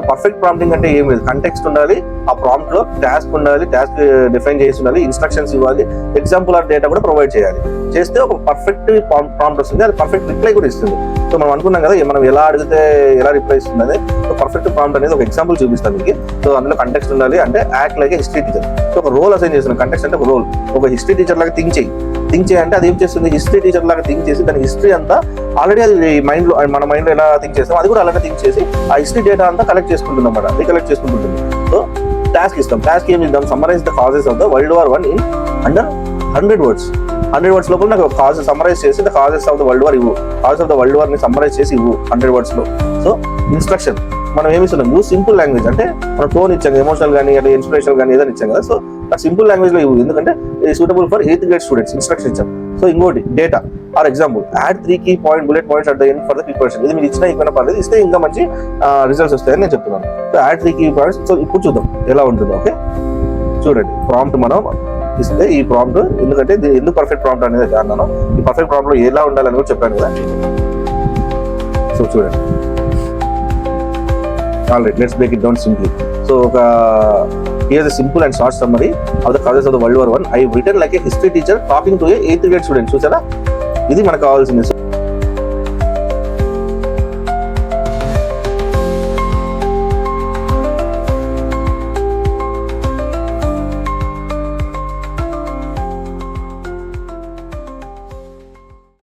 Perfect prompting అంటే ఏం లేదు, కంటెక్స్ట్ ఉండాలి, ఆ ప్రాంప్ట్ లో టాస్క్ ఉండాలి, టాస్క్ డిఫైన్ చేసి ఉండాలి, ఇన్స్ట్రక్షన్స్ ఇవ్వాలి, ఎగ్జాంపుల్ ఆర్ డేటా కూడా ప్రొవైడ్ చేయాలి. చేస్తే ఒక పర్ఫెక్ట్ ప్రాంప్ట్ వస్తుంది, అది పర్ఫెక్ట్ రిప్లై కూడా ఇస్తుంది. సో మనం అనుకున్నాం కదా మనం ఎలా అడిగితే ఎలా రిప్లై ఇస్తుంది అదే. సో పర్ఫెక్ట్ ప్రాంప్ట్ అనేది ఒక ఎగ్జాంపుల్ చూపిస్తాను మీకు. సో అందులో కంటెక్స్ట్ ఉండాలి, అంటే act like history teacher. So ఒక రోల్ అసైన్ చేస్తున్నాం, కంటెక్స్ట్ అంటే ఒక రోల్. ఒక హిస్టరీ టీచర్ లాగా థింక్ చేయి అంటే అది ఏం చేస్తుంది, హిస్టరీ టీచర్ లాగా థింక్ చేసి దాని హిస్టరీ అంతా ఆల్రెడీ అది మైండ్ లో, మన మైండ్ లో ఎలా థింక్ చేస్తాం అది కూడా అలాగే థింక్ చేసి ఆ హిస్టరీ డేటా అంతా కలెక్ట్ చేసుకుంటుంది అన్నమాట, రికలెక్ట్ చేసుకుంటుంది. సో టాస్క్ ఇస్తాం, టాస్క్ ఏమి ఇద్దాం, summarise the causes of the world war 1 in under 100 words. 100 words లోపల నాకు కాజెస్ సమ్మరైజ్ చేసి the causes of the world war ఇవ్వు, causes of the world war ని సమ్మరైజ్ చేసి ఇవ్వు 100 words లో. సో ఇన్స్ట్రక్షన్ మనం ఏమి ఇస్తున్నాం, యూజ్ సింపుల్ లాంగ్వేజ్, అంటే మనం టోన్ ఇచ్చాం, ఎమోషనల్ కానీ అట్లా ఇన్స్పిరేషనల్ కానీ ఏదైనా ఇచ్చాం కదా. సో ఆ సింపుల్ లాంగ్వేజ్ లో ఇవ్వు, ఎందుకంటే ఇది suitable for 8th grade students. Instruction ఇచ్చాం. సో ఇంకోటి data or example, add 3 key bullet points at the end for the preparation. ఇది మీరు ఇచ్చినా ఇవ్వకపోయినా పర్లేదు, ఇస్తే ఇంకా మంచి రిజల్ట్స్ వస్తాయని నేను చెప్తున్నాను. So add 3 key points. So ఇప్పుడు చూద్దాం ఎలా ఉంటుందో. ఓకే చూడండి, ప్రాంప్ట్ మనం ఇస్తే ఈ ప్రాంప్ట్, ఎందుకంటే ఎందుకు పర్ఫెక్ట్ ప్రాంప్ట్ అనేది అన్నాను, ఈ పర్ఫెక్ట్ ప్రాంప్ట్ లో ఎలా ఉండాలని కూడా చెప్పాను కదా. సో చూడండి, alright let's break it down simply. So ఒక here's a simple and short summary of the causes of the World War I. I written like a history teacher talking to a 8th grade student. చూసారా, ఇది మనకు కావాల్సింది.